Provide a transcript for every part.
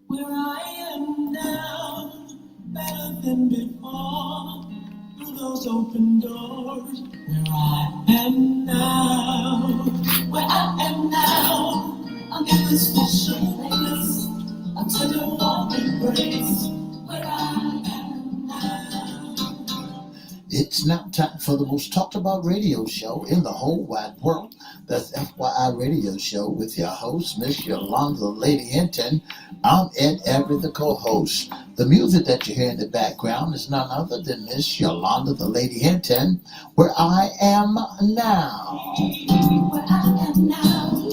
Where I am now, better than before, through those open doors. Where I am now, where I am now, I'm in a special place, until your warm embrace. Where I am now. It's now time for the most talked about radio show in the whole wide world. That's FYI Radio Show with your host, Miss Yolanda, the Lady Hnton. I'm Ed Everett, the co-host. The music that you hear in the background is none other than Miss Yolanda, the Lady Hnton, Where I Am Now. Where I am now.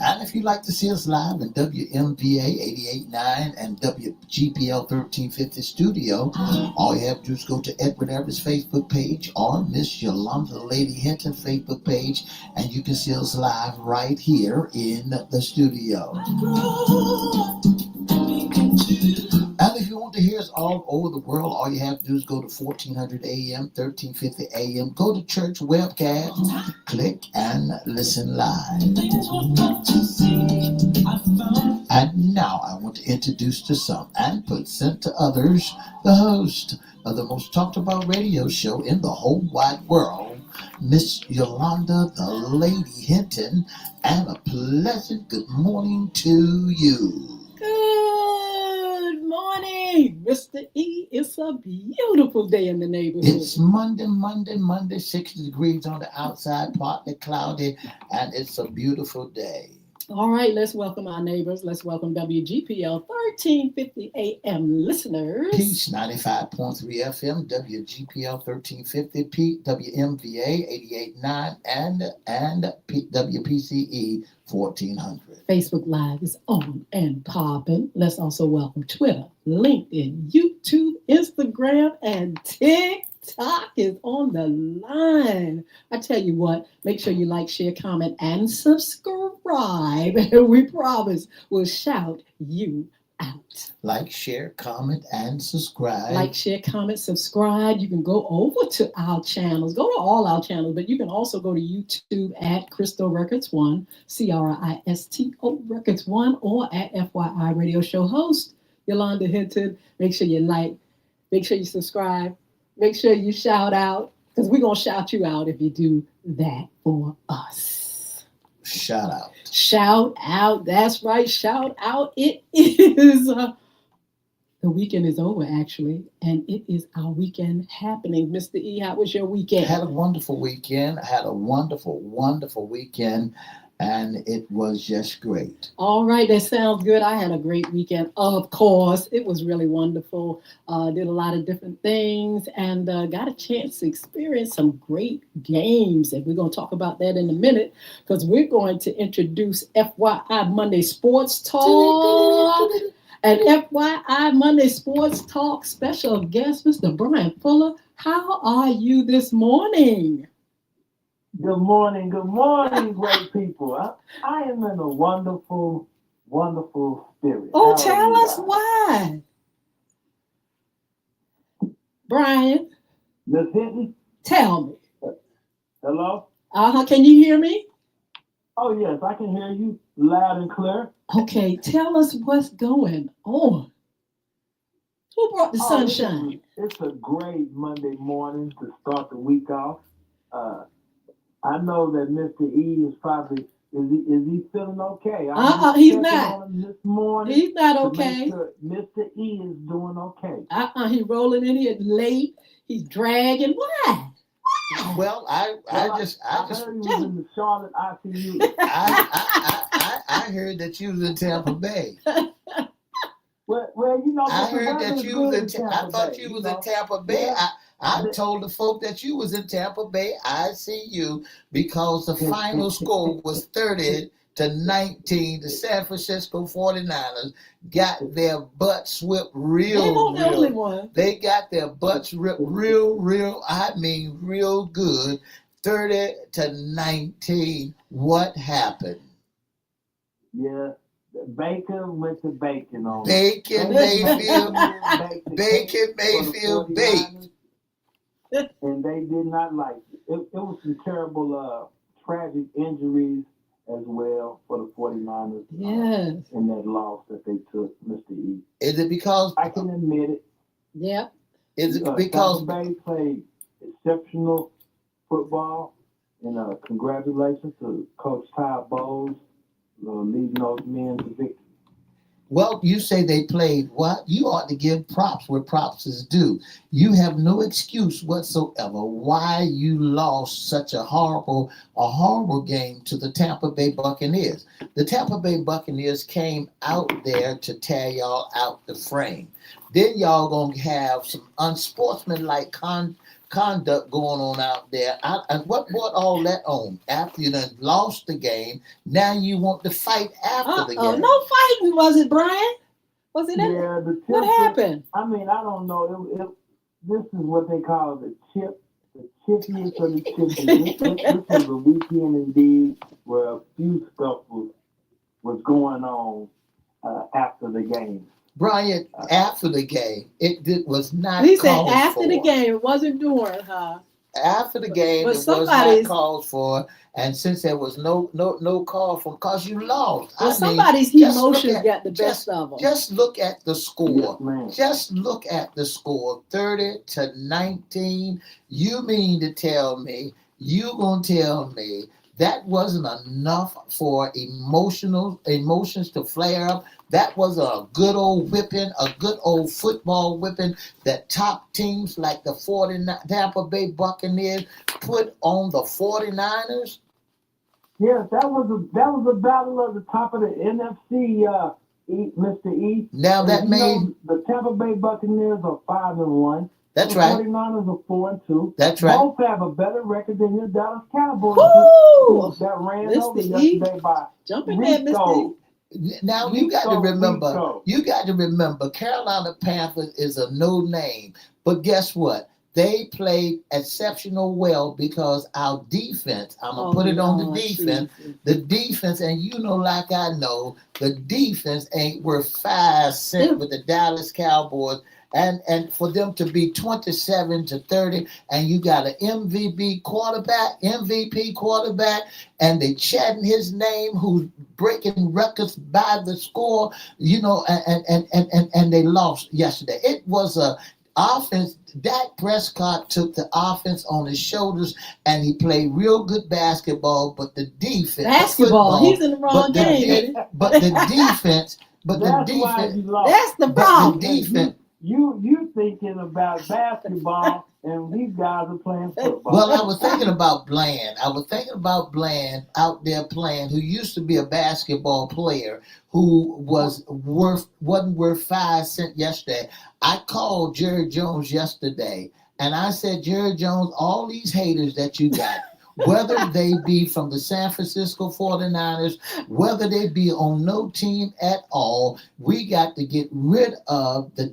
And if you'd like to see us live in WMVA 88.9 and WGPL 1350 studio, all you have to do is go to Edward Everett's Facebook page or Miss Yolanda, the Lady Hnton Facebook page, and you can see us live right here in the studio. And if you want to hear us all over the world, all you have to do is go to 1400 AM, 1350 AM, go to church webcast, click and listen live. And now I want to introduce to some and present to others the host of the most talked about radio show in the whole wide world, Miss Yolanda, the Lady Hnton, and a pleasant good morning to you. Good morning, Mr. E. It's a beautiful day in the neighborhood. It's Monday, 60 degrees on the outside, partly cloudy, and it's a beautiful day. All right, let's welcome our neighbors. Let's welcome WGPL 1350 AM listeners. Peace 95.3 FM, WGPL 1350, WMVA 88.9, and WPCE 1400. Facebook Live is on and popping. Let's also welcome Twitter, LinkedIn, YouTube, Instagram, and TikTok is on the line. I tell you what, make sure you like, share, comment, and subscribe. And we promise we'll shout you out. Like, share, comment, and subscribe. Like, share, comment, subscribe. You can go over to our channels. Go to all our channels, but you can also go to YouTube at Crystal Records 1, CRISTO Records 1, or at FYI Radio Show host, Yolanda Hnton. Make sure you like, make sure you subscribe, make sure you shout out, because we're going to shout you out if you do that for us. Shout out. Shout out. That's right. Shout out. It is. The weekend is over, actually, and it is our weekend happening. Mr. E, how was your weekend? I had a wonderful weekend. I had a wonderful weekend, and it was just great. All right. That sounds good. I had a great weekend, of course. It was really wonderful. Did a lot of different things and got a chance to experience some great games. And we're going to talk about that in a minute because we're going to introduce FYI Monday Sports Talk. And FYI Monday Sports Talk special guest, Mr. Brian Fuller. How are you this morning? Good morning, great people. I am in a wonderful spirit. Oh, tell us why. Brian. Miss Hnton? Tell me. Hello? Can you hear me? Oh, yes, I can hear you loud and clear. Okay, tell us what's going on. Who brought the sunshine? It's a great Monday morning to start the week off. I know that Mr. E is probably, is he feeling okay? He's not. This morning He's not okay. Sure Mr. E is doing okay. He's rolling in here late. He's dragging. Why? Well, I just heard he was in the Charlotte ICU. I heard that you was in Tampa Bay. Well, you know, I heard that you was in Tampa Bay. I thought you was in Tampa Bay. Yeah. I told the folk that you was in Tampa Bay ICU because the final score was 30-19. The San Francisco 49ers got their butts whipped real. They got their butts ripped real, I mean real good. 30-19. What happened? Yeah. Baker went to bacon on Baker Mayfield baked. and they did not like it. It was some terrible, tragic injuries as well for the 49ers Yes. in that loss that they took, Mr. E. Is it because? I can admit it. Yep. Is it because? Tampa Bay played exceptional football, and congratulations to Coach Ty Bowles leading those men to victory. Well, you say they played what? You ought to give props where props is due. You have no excuse whatsoever why you lost such a horrible game to the Tampa Bay Buccaneers. The Tampa Bay Buccaneers came out there to tear y'all out the frame. Then y'all gonna have some unsportsmanlike conduct going on out there. And what brought all that on? After you done lost the game, now you want to fight after the game. No fighting, was it, Brian? Was it? Yeah, what happened? I mean, I don't know. This is what they call the chippiest of the chippiest. This was a weekend indeed where a few stuff was going on after the game. Brian, after the game, was not. He said after the game, it wasn't during, huh? After the game, it was not called for, and since there was no call for, because you lost. Well, somebody's emotions got the best of them. Just look at the score. Yes, just look at the score, 30-19. You mean to tell me that wasn't enough for emotions to flare up? That was a good old whipping, a good old football whipping that top teams like the Tampa Bay Buccaneers put on the 49ers? Yes, that was a battle of the top of the NFC, Mr. E. Now that made the Tampa Bay Buccaneers are 5-1. That's the right. 49ers are 4-2. That's right. Both have a better record than your Dallas Cowboys. That ran over yesterday by jumping there, Mr. E. Now you got to remember, Carolina Panthers is a no name, but guess what? They played exceptional well because our defense. I'm gonna put it on the defense. Jesus. The defense, and like I know, the defense ain't worth 5 cents with the Dallas Cowboys. And for them to be 27-30, and you got an MVP quarterback, and they chatting his name, who's breaking records by the score, and they lost yesterday. It was a offense. Dak Prescott took the offense on his shoulders, and he played real good basketball. But the defense, he's in the wrong game. But the defense, that's the problem. The defense. You thinking about basketball, and these guys are playing football. Well, I was thinking about Bland. Out there playing, who used to be a basketball player, who wasn't worth 5 cents yesterday. I called Jerry Jones yesterday, and I said, Jerry Jones, all these haters that you got, whether they be from the San Francisco 49ers, whether they be on no team at all, we got to get rid of the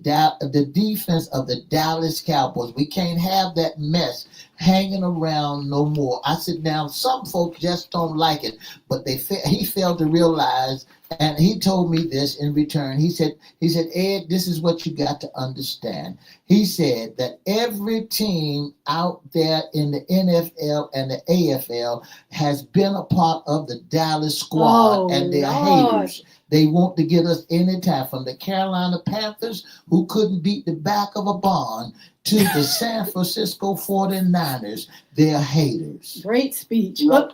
defense of the Dallas Cowboys. We can't have that mess hanging around no more. I said, now some folks just don't like it, but he failed to realize. And he told me this in return. He said, Ed, this is what you got to understand. He said that every team out there in the NFL and the AFL has been a part of the Dallas squad, and they're haters. They want to get us anytime, from the Carolina Panthers, who couldn't beat the back of a barn, to the San Francisco 49ers. They're haters. Great speech. Go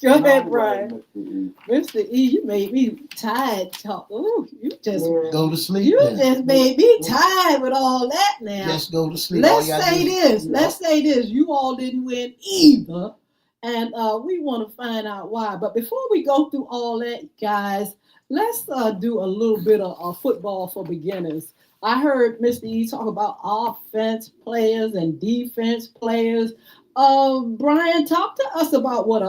ahead, Brian. Mr. E, you made me tired. Ooh, you just go to sleep. You just made me tired with all that now. Just go to sleep. Let's say this. You all didn't win either. And we want to find out why. But before we go through all that, guys, let's do a little bit of football for beginners. I heard Mr. E talk about offense players and defense players. Brian, talk to us about what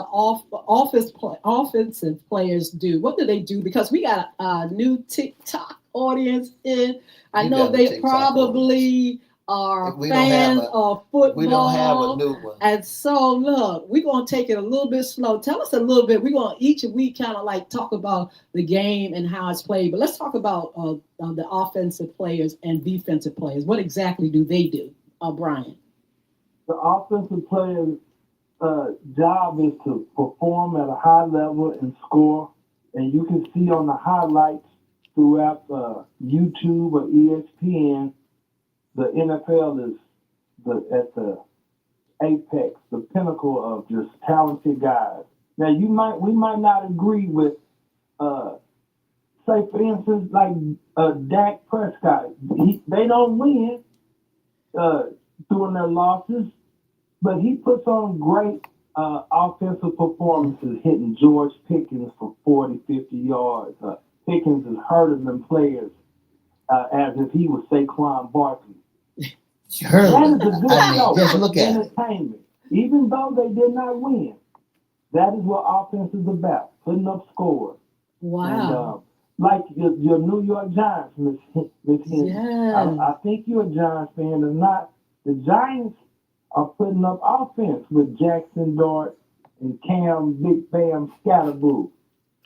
offensive players do. What do they do? Because we got a new TikTok audience in. I know they probably are fans of football. We don't have a new one. And so, look, we're going to take it a little bit slow. Tell us a little bit. We're going to each week kind of like talk about the game and how it's played. But let's talk about the offensive players and defensive players. What exactly do they do, Brian? the offensive player's job is to perform at a high level and score. And you can see on the highlights throughout YouTube or ESPN, the NFL is at the apex, the pinnacle of just talented guys. Now we might not agree with, say for instance, like Dak Prescott. They don't win during their losses, but he puts on great offensive performances, hitting George Pickens for 40, 50 yards. Pickens is hurting them players as if he was Saquon Barkley. That is a good show just for look at it. entertainment. Even though they did not win, that is what offense is about, putting up scores. Wow. And, like your New York Giants, Miss Hnton. Yeah. I think you're a Giants fan or not. The Giants are putting up offense with Jackson Dart and Cam Big Bam Scatterboo.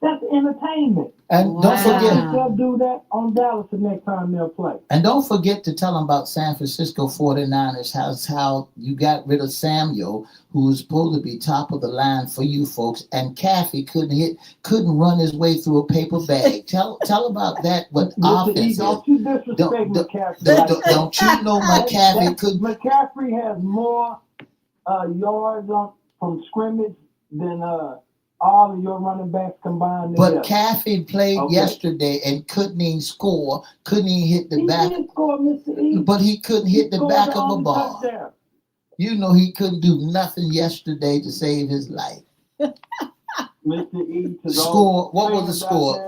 That's entertainment. And don't I forget, think they'll do that on Dallas the next time they'll play. and don't forget to tell them about San Francisco 49ers, how you got rid of Samuel, who was supposed to be top of the line for you folks, and Caffey couldn't run his way through a paper bag. Tell about that. What Mr. offense E, is? don't you disrespect McCaffrey. Don't you know McCaffrey could? McCaffrey has more yards from scrimmage than all of your running backs combined. But Caffey played yesterday and couldn't even score. Couldn't even hit the back. He did score, Mr. E. But he couldn't hit the back of a only ball. touchdown. You know he couldn't do nothing yesterday to save his life. Mr. E, to Score. What was the fans out score? there,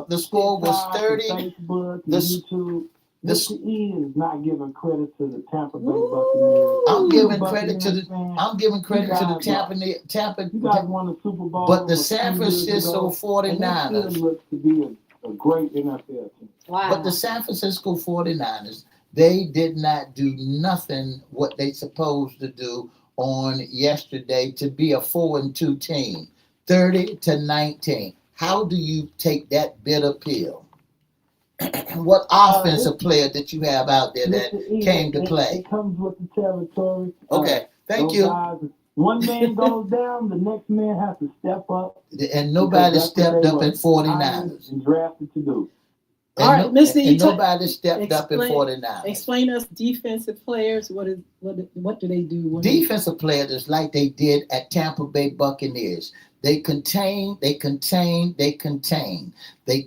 The score was TikTok, 30. Facebook, The- YouTube. the- Mr. E is not giving credit to the Tampa Bay Ooh. Buccaneers. I'm giving Buccaneers credit to the. fans, I'm giving credit to the you guys won the Super Bowl. But the a San few years Francisco ago, and that 49ers. still looks to be a great NFL team. Wow. But the San Francisco 49ers, they did not do nothing what they supposed to do on yesterday to be a 4-2 team, 30-19. How do you take that bitter pill? What offensive player did you have out there that Mr. E, came to play? It comes with the territory. Okay, thank Those you. guys, one man goes down, the next man has to step up. And nobody because that's stepped what they up were at 49ers. hired and drafted to do. All right, Mr. E, And nobody stepped up at explain- 49ers. Explain us defensive players. What do they do? Defensive players like they did at Tampa Bay Buccaneers. They contain. They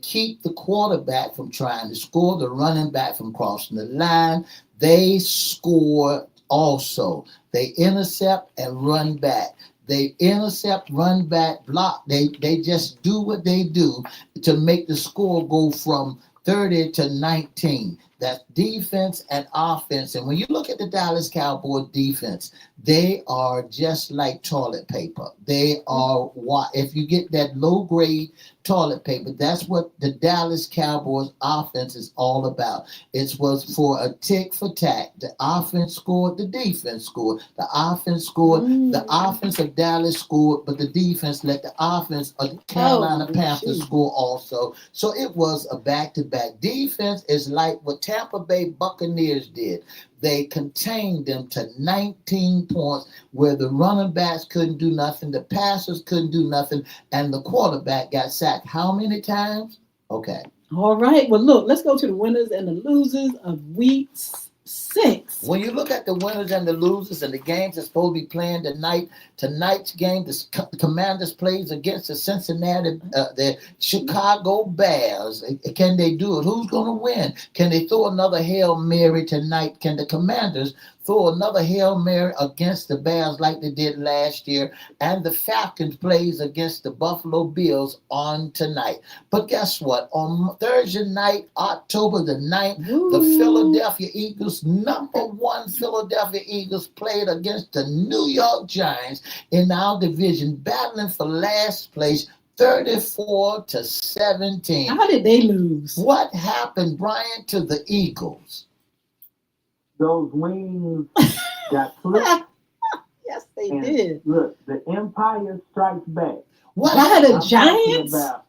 keep the quarterback from trying to score, the running back from crossing the line. They score also. They intercept and run back. They intercept, run back, block. They just do what they do to make the score go from 30-19. That's defense and offense. And when you look at the Dallas Cowboys defense, they are just like toilet paper. They are if you get that low grade toilet paper, that's what the Dallas Cowboys offense is all about. It was for a tick for tack. The offense scored, the defense scored. The offense scored, the offense of Dallas scored, but the defense let the offense of the Carolina Panthers score also. So it was a back-to-back. Defense is like what Tampa Bay Buccaneers did. They contained them to 19 points where the running backs couldn't do nothing, the passers couldn't do nothing, and the quarterback got sacked. How many times? Okay. All right. Well, look, let's go to the winners and the losers of week 6. When you look at the winners and the losers and the games that's supposed to be playing tonight, tonight's game, the Commanders plays against the Chicago Bears. Can they do it? Who's going to win? Can they throw another Hail Mary tonight? Can the Commanders throw another Hail Mary against the Bears like they did last year? And the Falcons plays against the Buffalo Bills on tonight. But guess what? On Thursday night, October the 9th, the Philadelphia Eagles, number 1 Philadelphia Eagles, played against the New York Giants in our division, battling for last place, 34-17. How did they lose? What happened, Brian, to the Eagles? Those wings got flipped. Yes, they did. Look, the Empire Strikes Back. What? By the I'm Giants? talking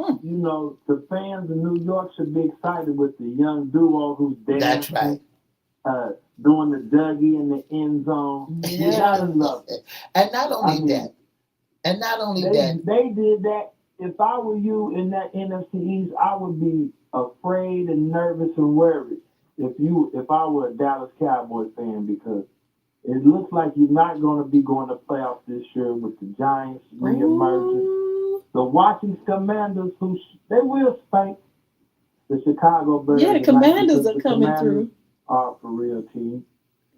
about, you know, the fans in New York should be excited with the young duo who's dancing. That's right. doing the Dougie in the end zone. You gotta love it. And not only I mean, that, and not only They that, they did that. If I were you in that NFC East, I would be afraid and nervous and worried if I were a Dallas Cowboys fan, because it looks like you're not going to be going to playoffs this year with the Giants reemerging. Ooh. The Washington Commanders, they will spank the Chicago Bears. Yeah, the tonight Commanders because are the coming Commanders through. are a for real team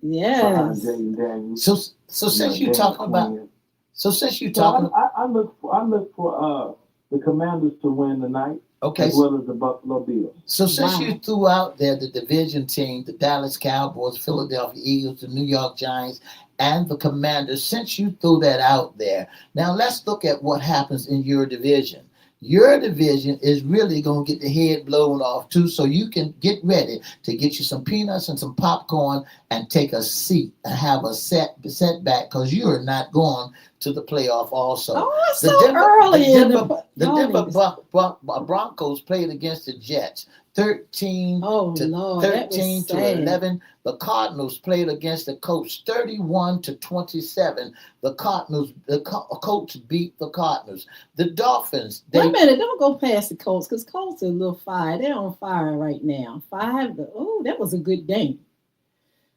behind Yes. Jaden Daniels. so since you Dan talking about, Quinn. so since you So talking, I look for the Commanders to win tonight, okay. as well as the Buffalo Bills. So since Wow. you threw out there the division team, the Dallas Cowboys, Philadelphia Eagles, the New York Giants, and the Commanders, since you threw that out there, now let's look at what happens in your division. Your division is really going to get the head blown off too, so you can get ready to get you some peanuts and some popcorn and take a seat and have a setback, because you are not going to the playoff also. Oh, it's The so Denver- early the in Denver- The y'all Denver need to- Broncos played against the Jets, 13 Oh to Lord, that 13 was to sad. 11. The Cardinals played against the Colts, 31 to 27. The Colts beat the Cardinals. The Dolphins, Wait a minute, don't go past the Colts, because Colts are a little fire. They're on fire right now. That was a good game.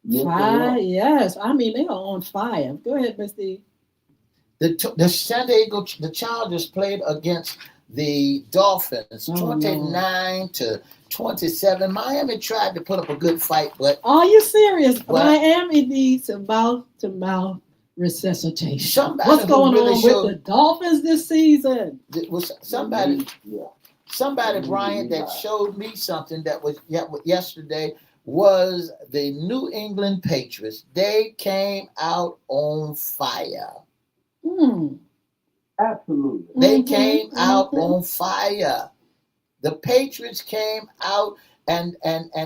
Yes, they Fire, are. yes. I mean, they are on fire. Go ahead, Mr. the San Diego, the Chargers played against the Dolphins, Oh, 29 to 27. Miami tried to put up a good fight, but Are you serious? Well- Miami needs a mouth-to-mouth resuscitation. Somebody What's who going really on showed- with the Dolphins this season? it was somebody, Yeah. Brian, that showed me something that was yesterday was the New England Patriots. They came out on fire. Hmm. Absolutely. They Mhm, came out mhm. on fire. The Patriots came out and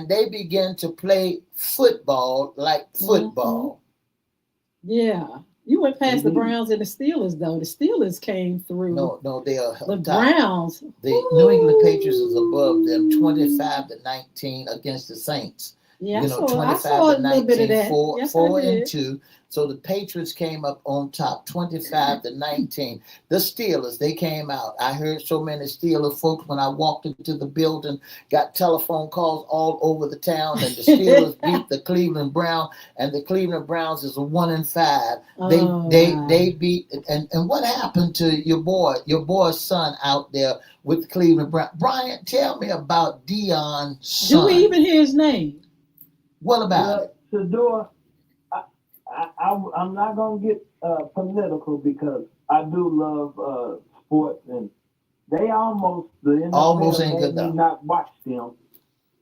they began to play football like football. Yeah. You went past the Indeed. Browns and the Steelers, though. The Steelers came through. No, they are The top. Browns. The New England Patriots is above them, 25 to 19 against the Saints. Yeah, You I know, saw 25 a to little bit of 19, that. four, Yes, four I did. and 2. So the Patriots came up on top, 25 to 19. The Steelers, they came out. I heard so many Steelers folks when I walked into the building, got telephone calls all over the town, and the Steelers beat the Cleveland Browns, and the Cleveland Browns is a 1-5. Oh, They wow. beat, and what happened to your boy's son out there with the Cleveland Browns? Brian, tell me about Deion's son. Do we even hear his name? What about it? Shador, I'm not gonna get political, because I do love sports, and the NFL Almost ain't made good me enough. not watch them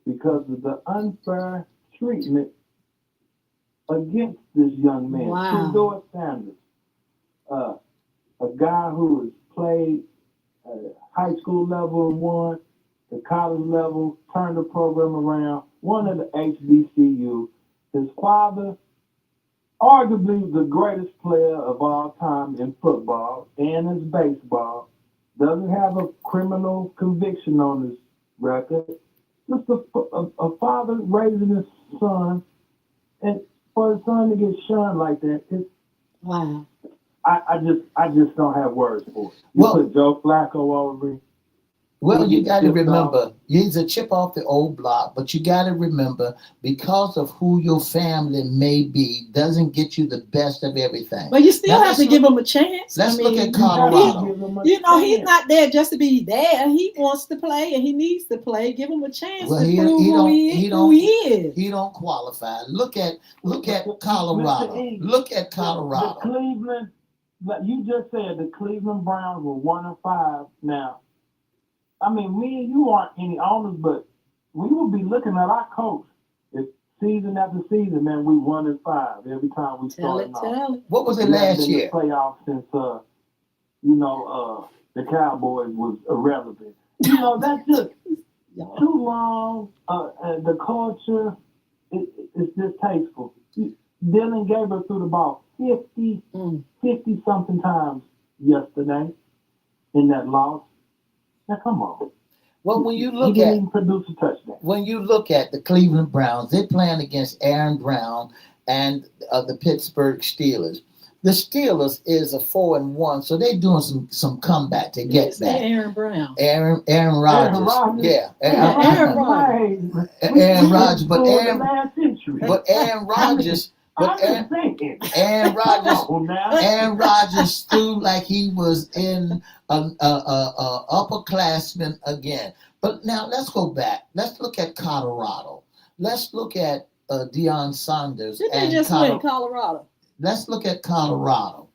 because of the unfair treatment against this young man, Wow. Shador Sanders, a guy who has played high school level and won, the college level, turned the program around, one of the HBCU. His father, arguably the greatest player of all time in football and in baseball, doesn't have a criminal conviction on his record. Just a father raising his son, and for his son to get shunned like that, Wow. I just don't have words for it. You Well- put Joe Flacco over him. Well, you got to Chipped remember, he's a chip off the old block, but you got to remember, because of who your family may be, doesn't get you the best of everything. But you still Now, have to give him a chance. let's look at You Colorado. gotta give him a You know, he's chance. not there just to be there. He wants to play and he needs to play. Give him a chance Well, to he prove who he is. He don't qualify. Look at Mr. Colorado. E, Look at The Colorado. Cleveland, like you just said, the Cleveland Browns were 1-5 now. I mean, me and you aren't any owners, but we would be looking at our coach. If season after season, man, we 1-5 every time we Tell start it, off. tell it. What was it We haven't last been year? in the playoffs since the Cowboys was irrelevant. You know, that's just Y'all. too long. The culture, it's distasteful. Dylan Gabriel threw the ball 50 something times yesterday in that loss. Now come on. Well, when you He look didn't at even produce a touchdown. the Cleveland Browns, they're playing against Aaron Brown and the Pittsburgh Steelers. The Steelers is a 4-1, so they're doing some comeback to You get say back. Aaron Brown. Aaron Aaron Rodgers, Rodgers. yeah, Yeah, Aaron Rodgers. Aaron Rodgers, but the Aaron, last century. but Aaron Rodgers, but I'm just saying. Aaron Rodgers, Come on now. Aaron Rodgers threw like he was in a upperclassman again. But now let's go back. Let's look at Colorado. Let's look at Deion Sanders Didn't they and just win Colorado? Let's look at Colorado.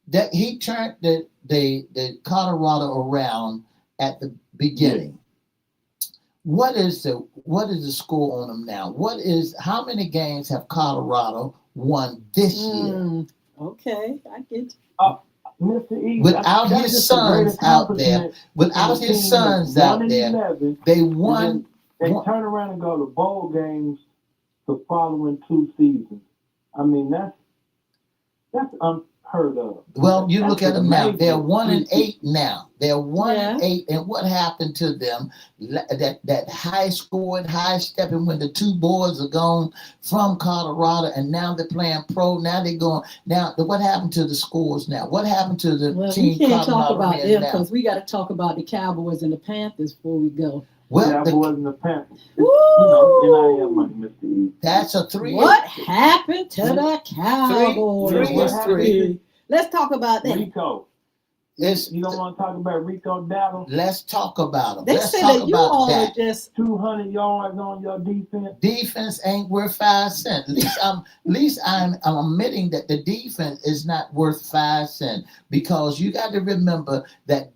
That he turned the Colorado around at the beginning. What is the score on them now? How many games have Colorado won this year? Okay, I get Mr. E, Without that's his just the sons greatest out there, they won. They turn around and go to bowl games the following 2 seasons. I mean, that's unheard of. Well, you look at them now. amazing. They're 1-8 now. They're one Yeah. and 8, and what happened to them? That high scoring, high stepping when the 2 boys are gone from Colorado, and now they're playing pro. Now they're going. Now, what happened to the scores now? What happened to the Well, team? we can't talk Colorado about in them now? because we got to talk about the Cowboys and the Panthers before we go. Well, Cowboys and the Panthers. Woo! NIL money, Mr. E. that's a 3. What happened to the Cowboys? three is Mr. three. E? Let's talk about that. Rico. You don't want to talk about Rico Dowdle? Let's talk about them. They Let's say talk that you about all that. are just 200 yards on your defense. Defense ain't worth 5 cents. At least I'm admitting that the defense is not worth 5 cents, because you got to remember that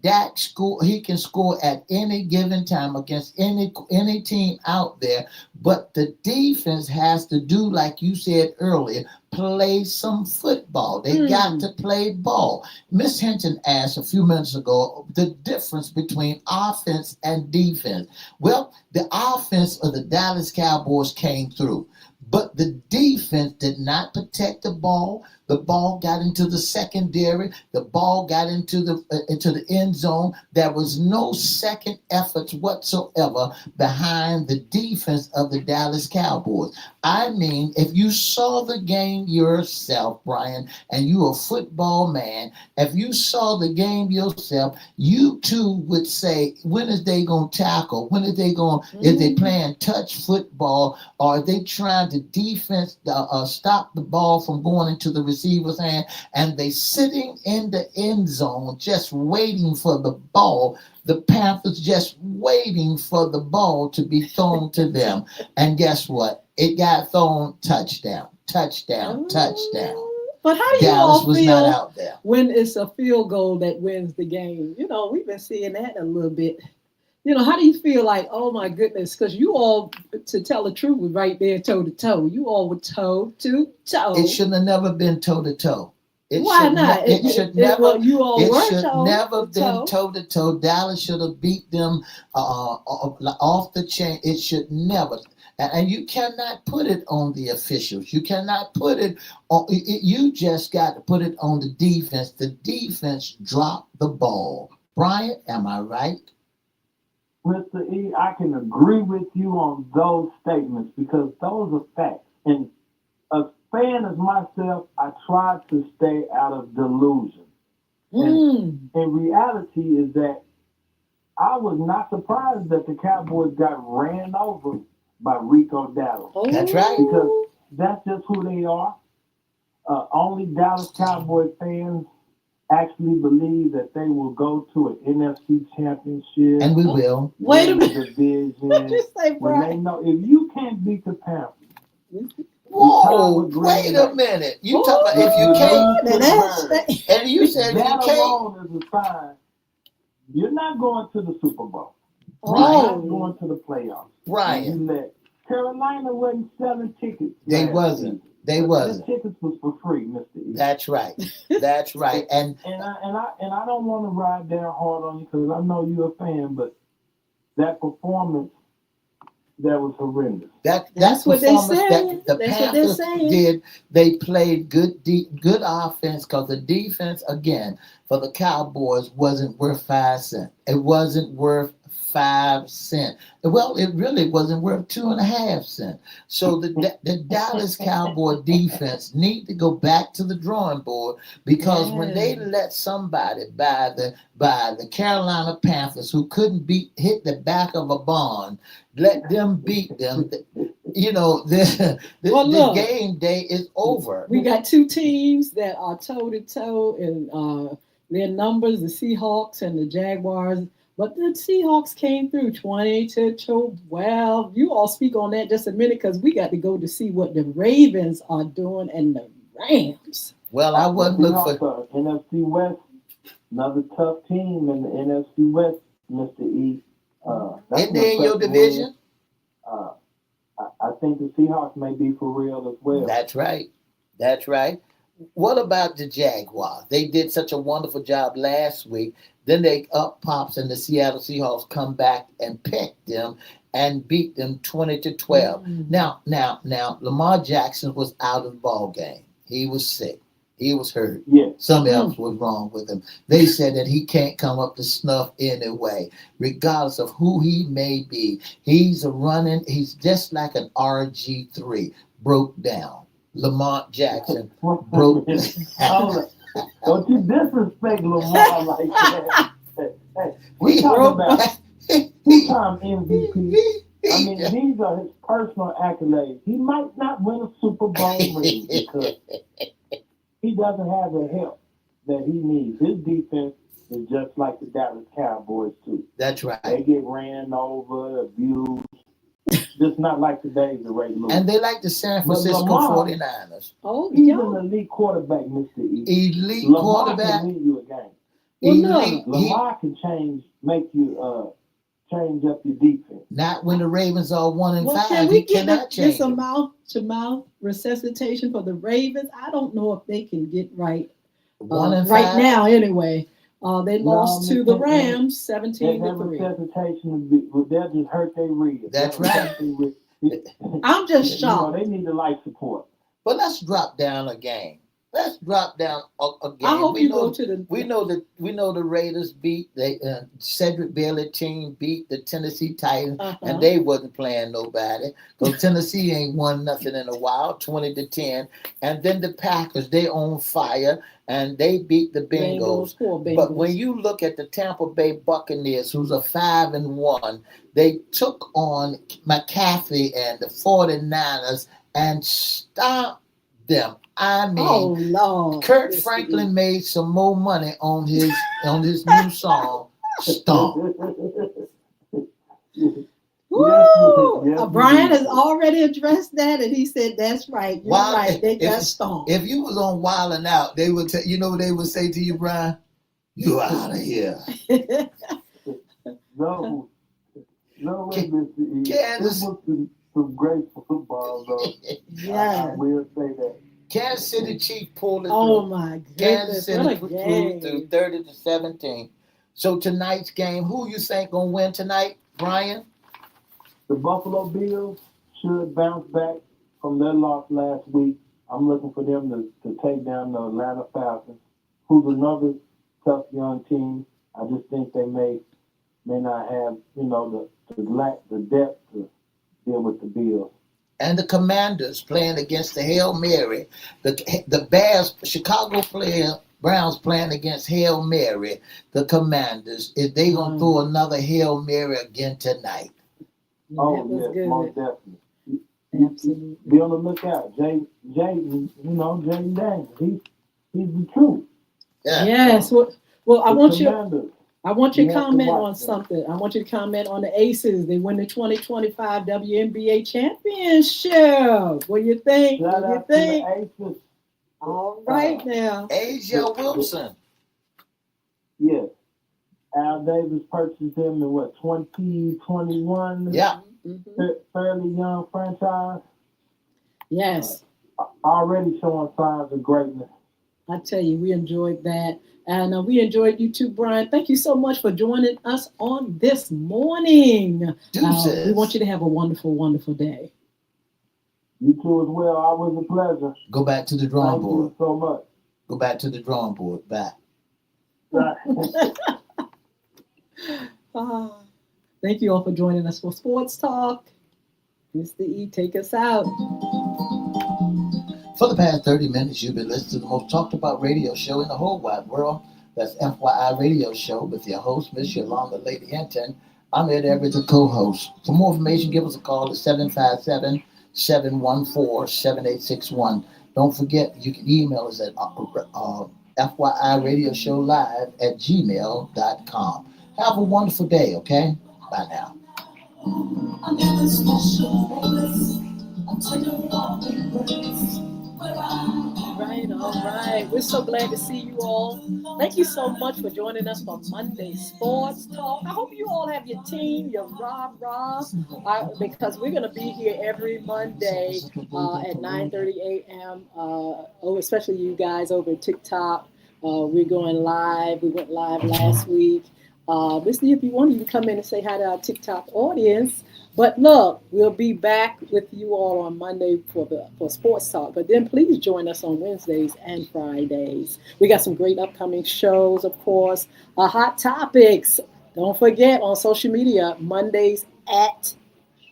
he can score at any given time against any team out there, but the defense has to do, like you said earlier, play some football. They got to play ball. Miss Hnton asked a few minutes ago the difference between offense and defense. Well, the offense of the Dallas Cowboys came through, but the defense did not protect the ball. The ball got into the secondary. The ball got into the end zone. There was no second efforts whatsoever behind the defense of the Dallas Cowboys. I mean, if you saw the game yourself, Brian, and you're a football man, if you saw the game yourself, you too would say, when is they going to tackle? When is they going? Is they playing touch football, or are they trying to defense stop the ball from going into the receiver's hand? And they sitting in the end zone just waiting for the ball. The Panthers just waiting for the ball to be thrown to them. And guess what? It got thrown touchdown. But how do you Dallas all was feel not out there. when it's a field goal that wins the game? You know, we've been seeing that a little bit. You know, how do you feel like, oh my goodness, because you all, to tell the truth, were right there toe to toe. You all were toe to toe. It shouldn't have never been toe to toe. Why not? It should never. You all It were should toe never to been toe. toe to toe. Dallas should have beat them off the chain. It should never. And you cannot put it on the officials. You cannot put it on. You just got to put it on the defense. The defense dropped the ball. Brian, am I right? Mr. E, I can agree with you on those statements because those are facts. And a fan as myself, I try to stay out of delusion. And reality is that I was not surprised that the Cowboys got ran over by Rico Dallas. That's right. Because that's just who they are. Only Dallas Cowboy fans actually believe that they will go to an NFC championship. And we will. Wait a win the minute. division. What you say, When they Brian? know if you can't beat the Panthers. Whoa, wait a minute. You talk about if you can't, and you said you that can't. alone is a sign you're not going to the Super Bowl. You're Oh. not going to the playoffs. Brian, You let Carolina wasn't selling tickets. They last wasn't. season. They The wasn't. tickets was for free, Mr. E. That's right. That's right. And And I don't want to ride down hard on you because I know you're a fan, but that performance that was horrendous. That's what they performance saying. that the That's what they're Panthers saying. did. They played good offense because the defense again for the Cowboys wasn't worth 5 cents. It wasn't worth 5 cents. Well, it really wasn't worth 2.5 cents. So the Dallas Cowboy defense need to go back to the drawing board, because when they let somebody by the Carolina Panthers, who couldn't hit the back of a barn, let them beat them. The game day is over. We got two teams that are toe to toe in their numbers, the Seahawks and the Jaguars. But the Seahawks came through 20-12. You all speak on that just a minute, because we got to go to see what the Ravens are doing and the Rams. Well, I wasn't looking for NFC West. Another tough team in the NFC West, Mr. E. Isn't they in your division? I think the Seahawks may be for real as well. That's right. What about the Jaguars? They did such a wonderful job last week. Then they up pops and the Seattle Seahawks come back and pick them and beat them 20-12. Mm-hmm. Now, Lamar Jackson was out of the ball game. He was sick. He was hurt. Yeah. Something else was wrong with him. They said that he can't come up to snuff anyway, regardless of who he may be. He's just like an RG3, broke down. Lamar Jackson broke down. Don't you disrespect Lamar like that. Hey, we talking about two-time MVP. I mean, these are his personal accolades. He might not win a Super Bowl ring because he doesn't have the help that he needs. His defense is just like the Dallas Cowboys, too. That's right. They get ran over, abused. Just not like the days of Ray Lewis. And they like the San Francisco 49ers. Oh, he's yeah. an elite quarterback, Mr. E. Elite Lamar quarterback. can win you a game. Lamar can change up your defense. Not when the Ravens are 1-5. Can we He get cannot change. this mouth-to-mouth resuscitation for the Ravens? I don't know if they can get right 1-5 right now. Anyway, they lost to the Rams 17-3. Resuscitation, they'll just hurt their ribs. That's right. I'm just shocked. They need the life support. But let's drop down a game. Let's drop down a game. I hope go to the. We know the Raiders beat the Cedric Bailey team, beat the Tennessee Titans, and they wasn't playing nobody because Tennessee ain't won nothing in a while, 20-10. And then the Packers, they on fire and they beat the Bengals. But when you look at the Tampa Bay Buccaneers, who's a 5-1, they took on McCaffrey and the 49ers and stopped them. I mean, Kurt Franklin made some more money on his new song, Stomp. Woo! Brian has already addressed that, and he said that's right. You're right. They got Stomp. If you was on Wild 'N Out, they would you know what they would say to you, Brian? You out of here. No, Mr. E. This was some great football, though. Yeah. I will say that. Kansas City Chiefs pulled it through. Oh my goodness! Kansas City pulled through 30-17. So tonight's game, who you think gonna win tonight, Brian? The Buffalo Bills should bounce back from their loss last week. I'm looking for them to take down the Atlanta Falcons, who's another tough young team. I just think they may not have the depth to deal with the Bills. And the Commanders playing against the Hail Mary. The Bears, Chicago Browns playing against Hail Mary. The Commanders, if they gonna throw another Hail Mary again tonight. Oh yes, good. Most definitely. Absolutely. Be on the lookout, Jaden Daniels. He's the truth. Yeah. Yes. Well, I want you to comment on them. something. I want you to comment on the Aces. They win the 2025 WNBA championship. What do you think? Shout out to the Aces. All right now. Asia Wilson. Yes. Al Davis purchased him in 2021? Yeah. Fairly young franchise. Yes. Already showing signs of greatness. I tell you, we enjoyed that. And we enjoyed you too, Brian. Thank you so much for joining us on this morning. We want you to have a wonderful, wonderful day. You too as well. Always a pleasure. Go back to the drawing board. Thank you so much. Go back to the drawing board. Back. Right. Thank you all for joining us for Sports Talk. Mr. E, take us out. For the past 30 minutes, you've been listening to the most talked about radio show in the whole wide world. That's FYI Radio Show with your host, Miss Yolanda Lady Hnton. I'm Ed Everett, the co-host. For more information, give us a call at 757-714-7861. Don't forget, you can email us at FYIRadiosHowLive@gmail.com. Have a wonderful day, okay? Bye now. I'm in a special place. I'm taking all the place. All right. We're so glad to see you all. Thank you so much for joining us for Monday Sports Talk. I hope you all have your team, your rah-rah, because we're going to be here every Monday at 9:30 a.m. Especially you guys over at TikTok. We're going live. We went live last week. Listen, if you want, you can come in and say hi to our TikTok audience. But look, we'll be back with you all on Monday for Sports Talk. But then please join us on Wednesdays and Fridays. We got some great upcoming shows, of course. Hot Topics. Don't forget on social media, Mondays at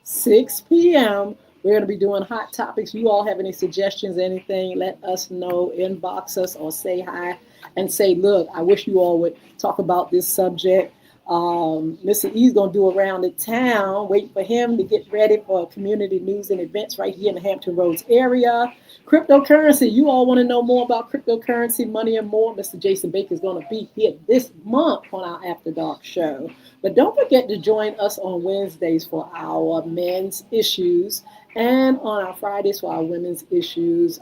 6 p.m. We're going to be doing Hot Topics. You all have any suggestions, anything, let us know. Inbox us or say hi and say, look, I wish you all would talk about this subject. Mr. E's going to do around the town. Wait for him to get ready for community news and events right here in the Hampton Roads area. Cryptocurrency. You all want to know more about cryptocurrency, money, and more. Mr. Jason Baker is going to be here this month on our After Dark show. But don't forget to join us on Wednesdays for our men's issues and on our Fridays for our women's issues.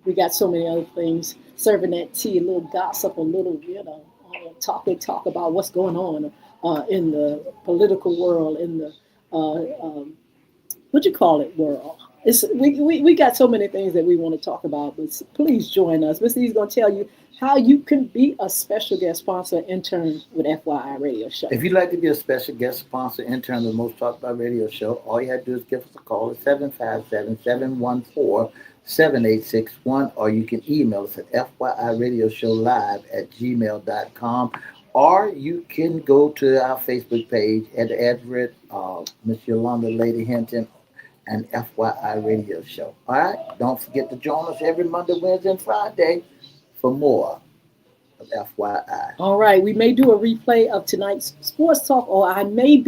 We got so many other things. Serving that tea, a little gossip, a little, talk about what's going on in the political world, in the world. We got so many things that we want to talk about, but please join us. Mr. E's going to tell you how you can be a special guest sponsor intern with FYI Radio Show. If you'd like to be a special guest sponsor intern with the Most Talked About Radio Show, all you have to do is give us a call at 757-714-7861, or you can email us at FYIRadiosHowLive@gmail.com, or you can go to our Facebook page at Everette, Miss Yolanda Lady Hnton, and FYI Radio Show. All right? Don't forget to join us every Monday, Wednesday, and Friday for more of FYI. All right, we may do a replay of tonight's Sports Talk, or I may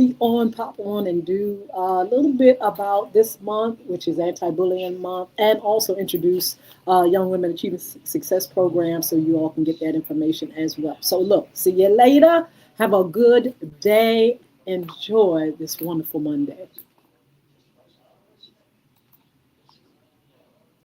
pop on and do a little bit about this month, which is Anti-Bullying Month, and also introduce Young Women Achieving Success Program, so you all can get that information as well. So look, see you later. Have a good day. Enjoy this wonderful Monday.